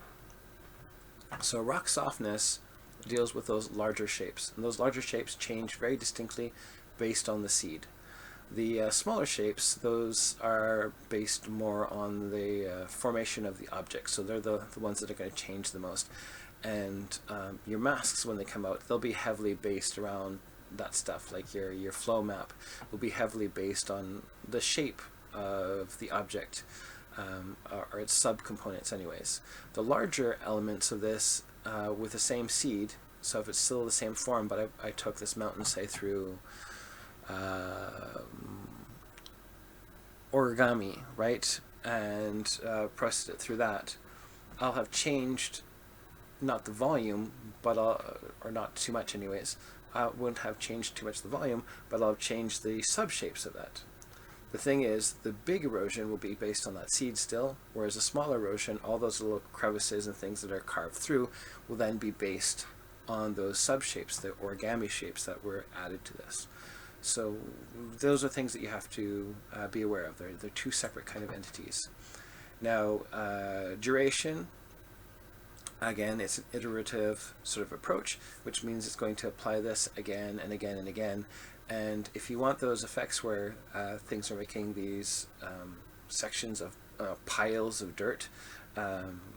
S1: So rock softness deals with those larger shapes, and those larger shapes change very distinctly based on the seed. The smaller shapes, those are based more on the formation of the object, so they're the ones that are going to change the most. And your masks, when they come out, they'll be heavily based around that stuff. Like your flow map will be heavily based on the shape of the object, or its subcomponents anyways. The larger elements of this with the same seed, so if it's still the same form, but I took this mountain, say, through origami, right, and pressed it through that, I'll have changed not the volume, but or not too much anyways. I wouldn't have changed too much the volume, but I'll have changed the subshapes of that. The thing is, the big erosion will be based on that seed still, whereas a small erosion, all those little crevices and things that are carved through, will then be based on those subshapes, the origami shapes that were added to this. So those are things that you have to be aware of. They're two separate kind of entities. Now, duration, again, it's an iterative sort of approach, which means it's going to apply this again and again and again. And if you want those effects where things are making these sections of piles of dirt,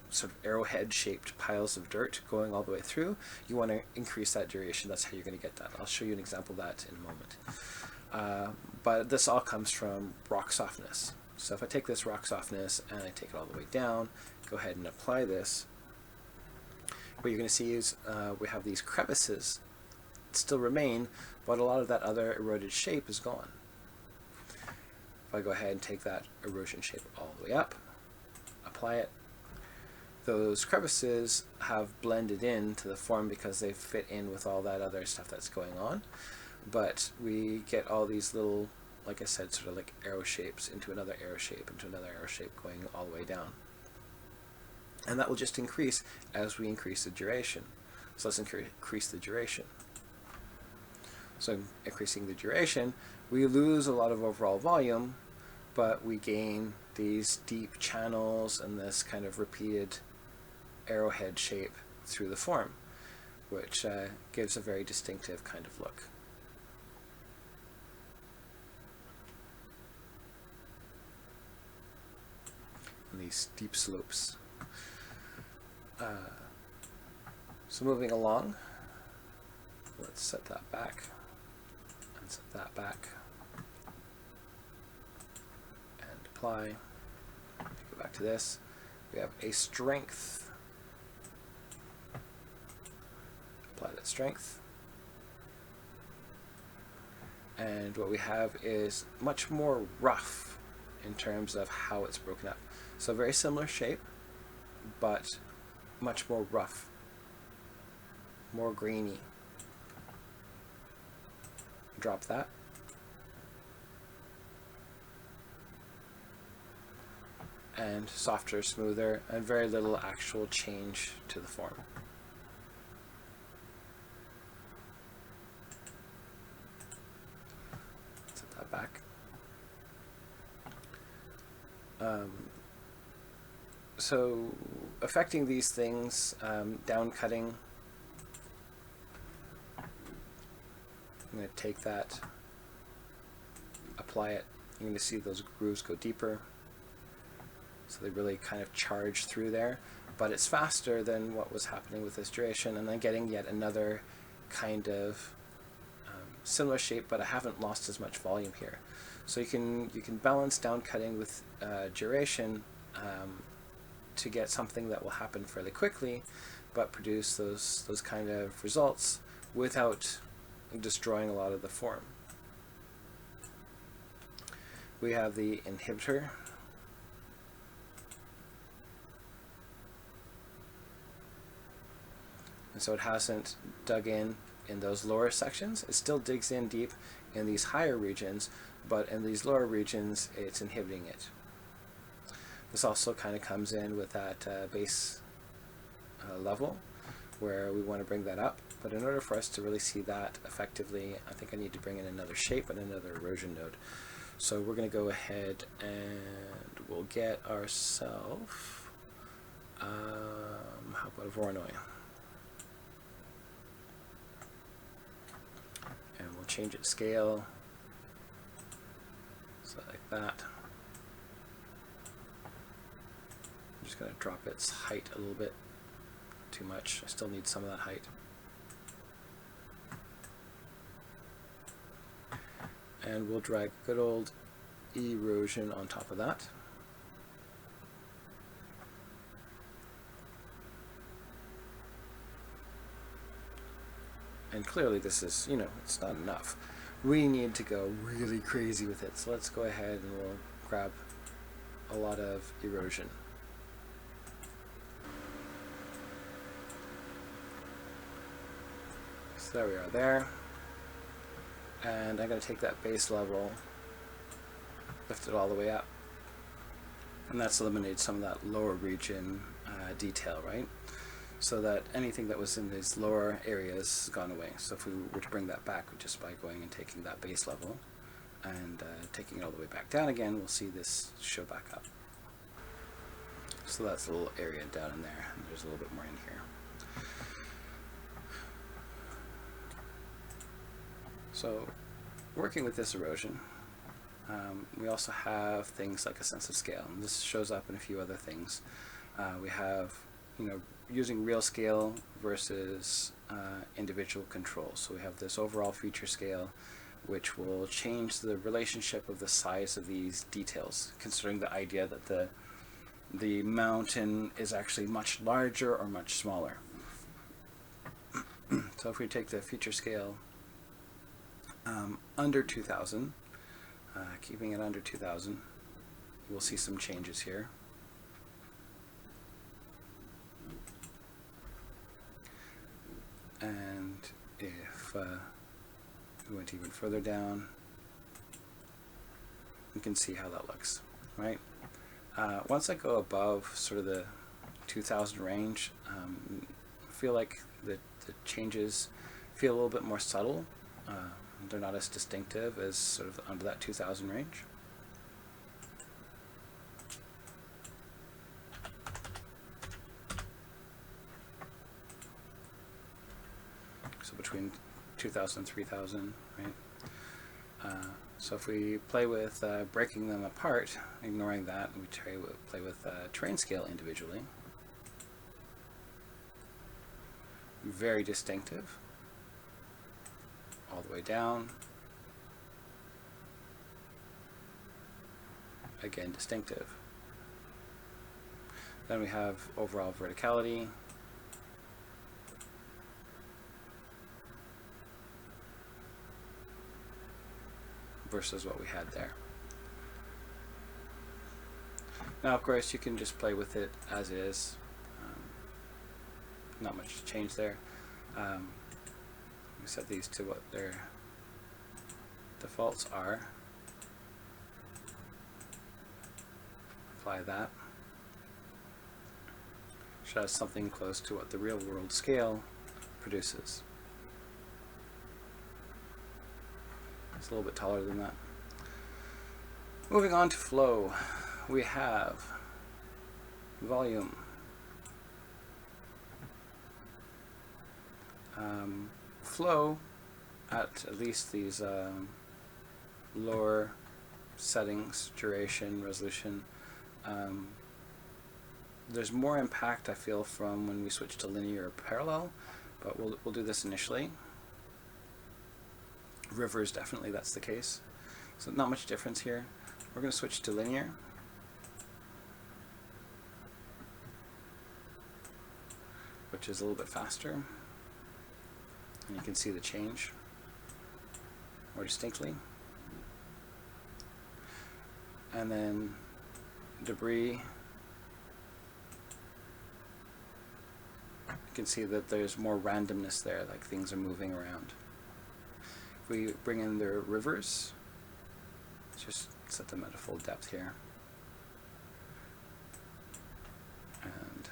S1: sort of arrowhead shaped piles of dirt going all the way through, you want to increase that duration. That's how you're going to get that. I'll show you an example of that in a moment. But this all comes from rock softness. So if I take this rock softness and I take it all the way down, go ahead and apply this, what you're going to see is we have these crevices that still remain, but a lot of that other eroded shape is gone. If I go ahead and take that erosion shape all the way up, apply it, those crevices have blended into the form because they fit in with all that other stuff that's going on. But we get all these little, like I said, sort of like arrow shapes into another arrow shape, into another arrow shape, going all the way down. And that will just increase as we increase the duration. So let's increase the duration. So increasing the duration, we lose a lot of overall volume, but we gain these deep channels and this kind of repeated arrowhead shape through the form, which gives a very distinctive kind of look. And these steep slopes. So moving along, let's set that back and set that back and apply. Go back to this. We have a strength. Apply that strength. And what we have is much more rough in terms of how it's broken up. So very similar shape, but much more rough, more grainy. Drop that. And softer, smoother, and very little actual change to the form. Set that back. So affecting these things, down cutting, I'm going to take that, apply it. You're going to see those grooves go deeper. So they really kind of charge through there, but it's faster than what was happening with this duration, and then getting yet another kind of similar shape, but I haven't lost as much volume here. So you can balance down cutting with duration to get something that will happen fairly quickly, but produce those kind of results without destroying a lot of the form. We have the inhibitor. And so it hasn't dug in those lower sections. It still digs in deep in these higher regions, but in these lower regions it's inhibiting it. This also kind of comes in with that base level where we want to bring that up, but in order for us to really see that effectively, I think I need to bring in another shape and another erosion node. So we're going to go ahead and we'll get ourselves, how about a Voronoi? And we'll change its scale, so like that. I'm just going to drop its height a little bit. Too much. I still need some of that height. And we'll drag good old erosion on top of that. And clearly this is, it's not enough. We need to go really crazy with it. So let's go ahead and we'll grab a lot of erosion. So there we are there. And I'm going to take that base level, lift it all the way up. And that's eliminated some of that lower region detail, right? So that anything that was in these lower areas has gone away. So if we were to bring that back just by going and taking that base level and taking it all the way back down again, we'll see this show back up. So that's a little area down in there, and there's a little bit more in here. So working with this erosion, we also have things like a sense of scale, and this shows up in a few other things. We have, using real scale versus individual control. So we have this overall feature scale, which will change the relationship of the size of these details, considering the idea that the mountain is actually much larger or much smaller. So if we take the feature scale under 2000, keeping it under 2000, we'll see some changes here. And if we went even further down, you can see how that looks, right? Once I go above sort of the 2000 range, I feel like the changes feel a little bit more subtle. They're not as distinctive as sort of under that 2000 range. So between 2000 and 3000, right? So if we play with breaking them apart, ignoring that, we play with terrain scale individually. Very distinctive. All the way down. Again, distinctive. Then we have overall verticality. Versus what we had there. Now, of course, you can just play with it as is. Not much to change there. We set these to what their defaults are. Apply that. Should have something close to what the real world scale produces. It's a little bit taller than that. Moving on to flow, we have volume. Flow at least these lower settings, duration, resolution, There's more impact, I feel, from when we switch to linear or parallel, but we'll do this initially. Rivers, definitely that's the case. So not much difference here. We're going to switch to linear. Which is a little bit faster. And you can see the change more distinctly. And then debris. You can see that there's more randomness there, like things are moving around. If we bring in the rivers, just set them at a full depth here. And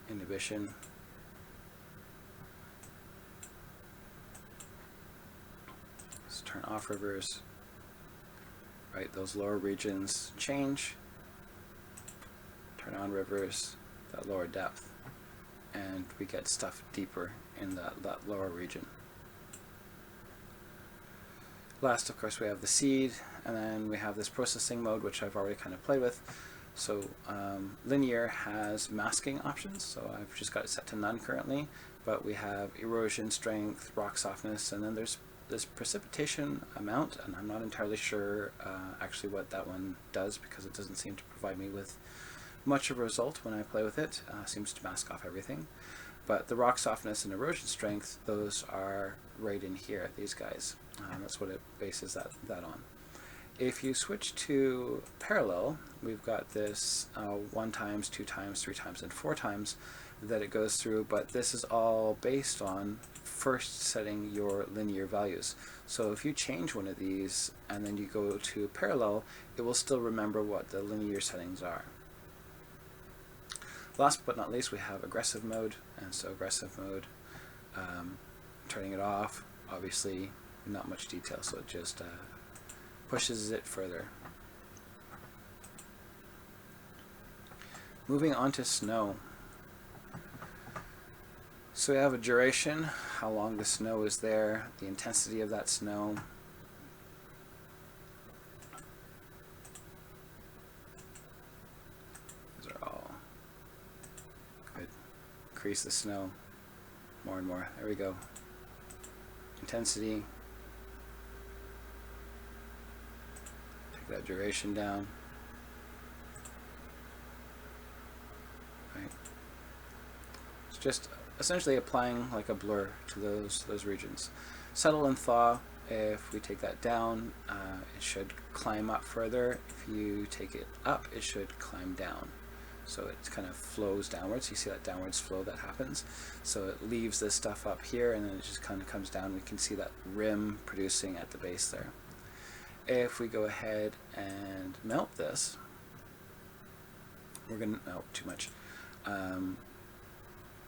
S1: inhibition. Let's turn off rivers. Right, those lower regions change. Turn on rivers, that lower depth, and we get stuff deeper in that lower region. Last, of course, we have the seed, and then we have this processing mode, which I've already kind of played with. So linear has masking options, so I've just got it set to none currently, but we have erosion, strength, rock softness, and then there's this precipitation amount, and I'm not entirely sure actually what that one does, because it doesn't seem to provide me with much of a result when I play with it. Seems to mask off everything. But the rock softness and erosion strength, those are right in here, these guys. That's what it bases that on. If you switch to parallel, we've got this 1 times, 2 times, 3 times, and 4 times that it goes through, but this is all based on first setting your linear values. So if you change one of these and then you go to parallel, it will still remember what the linear settings are. Last but not least, we have aggressive mode, and so aggressive mode, turning it off, obviously not much detail, so it just pushes it further. Moving on to snow. So we have a duration, how long the snow is there, the intensity of that snow. These are all good. Increase the snow more and more. There we go. Intensity. Take that duration down. Right. It's just essentially applying like a blur to those regions. Settle and thaw, if we take that down, it should climb up further. If you take it up, it should climb down. So it kind of flows downwards. You see that downwards flow that happens. So it leaves this stuff up here, and then it just kind of comes down. We can see that rim producing at the base there. If we go ahead and melt this, we're going to melt too much.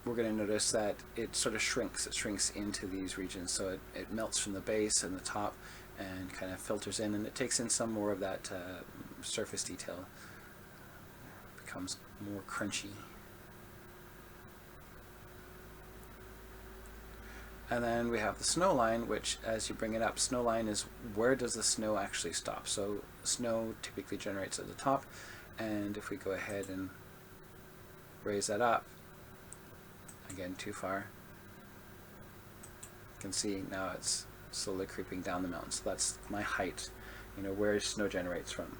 S1: We're going to notice that it sort of shrinks. It shrinks into these regions, so it melts from the base and the top and kind of filters in, and it takes in some more of that surface detail. It becomes more crunchy. And then we have the snow line, which as you bring it up, snow line is where does the snow actually stop. So snow typically generates at the top, and if we go ahead and raise that up, again too far, you can see now it's slowly creeping down the mountain. So that's my height, where snow generates from.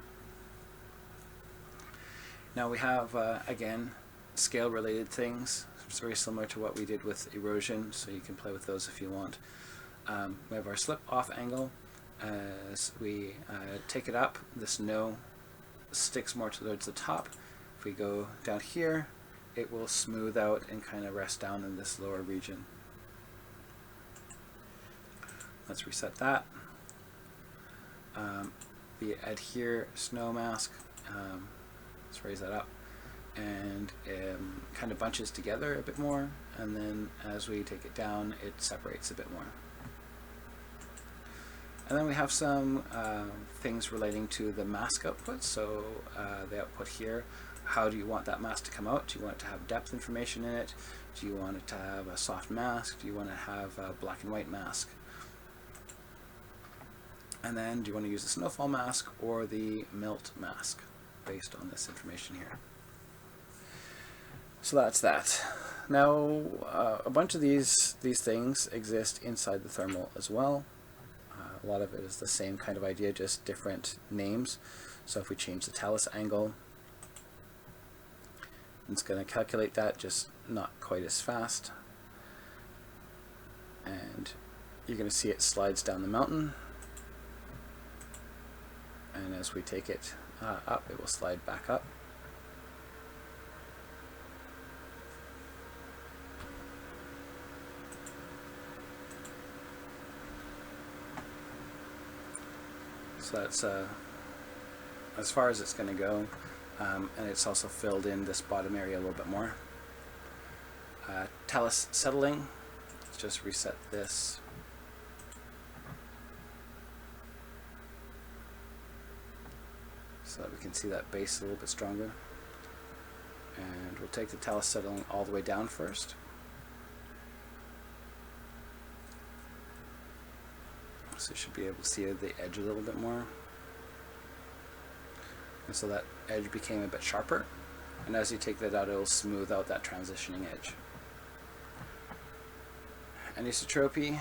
S1: Now we have again scale related things. It's very similar to what we did with erosion, so you can play with those if you want. We have our slip off angle. As we take it up, the snow sticks more towards the top. If we go down here, it will smooth out and kind of rest down in this lower region. Let's reset that. The adhere snow mask, let's raise that up, and kind of bunches together a bit more, and then as we take it down, it separates a bit more. And then we have some things relating to the mask output. So the output here, how do you want that mask to come out? Do you want it to have depth information in it? Do you want it to have a soft mask? Do you want to have a black and white mask? And then do you want to use the snowfall mask or the melt mask? based on this information here. So that's that. Now, a bunch of these things exist inside the thermal as well. A lot of it is the same kind of idea, just different names. So if we change the talus angle, it's going to calculate that, just not quite as fast. And you're going to see it slides down the mountain. And as we take it up, it will slide back up. So that's as far as it's going to go, and it's also filled in this bottom area a little bit more. Talus settling, let's just reset this. So that we can see that base a little bit stronger. And we'll take the talus settling all the way down first. So you should be able to see the edge a little bit more. And so that edge became a bit sharper. And as you take that out, it'll smooth out that transitioning edge. Anisotropy.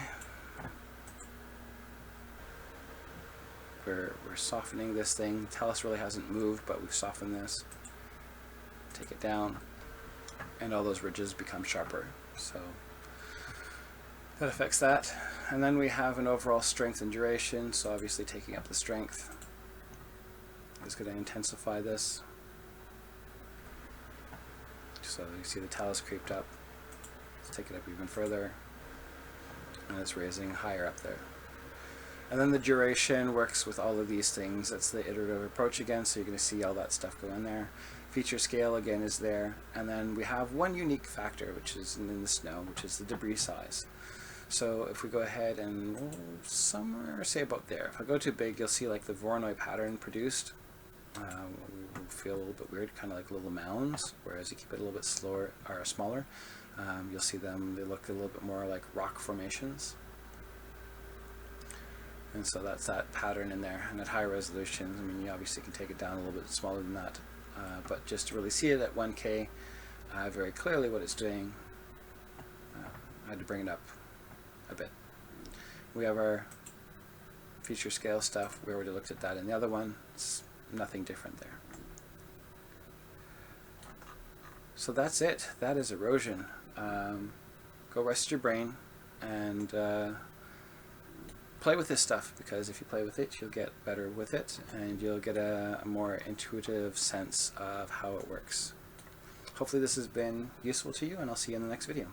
S1: We're softening this thing. The talus really hasn't moved, but we've softened this. Take it down. And all those ridges become sharper. So that affects that. And then we have an overall strength and duration, so obviously taking up the strength is going to intensify this. So you see the talus creeped up. Let's take it up even further. And it's raising higher up there. And then the duration works with all of these things. That's the iterative approach again, so you're going to see all that stuff go in there. Feature scale again is there. And then we have one unique factor, which is in the snow, which is the debris size. So if we go ahead and somewhere, say about there, if I go too big, you'll see like the Voronoi pattern produced. Will feel a little bit weird, kind of like little mounds, whereas you keep it a little bit slower or smaller, you'll see them, they look a little bit more like rock formations. And so that's that pattern in there. And at high resolutions, I mean, you obviously can take it down a little bit smaller than that, but just to really see it at 1K very clearly what it's doing, I had to bring it up a bit. We have our feature scale stuff. We already looked at that in the other one. It's nothing different there. So that's it. That is erosion. Go rest your brain and play with this stuff, because if you play with it, you'll get better with it and you'll get a more intuitive sense of how it works. Hopefully this has been useful to you, and I'll see you in the next video.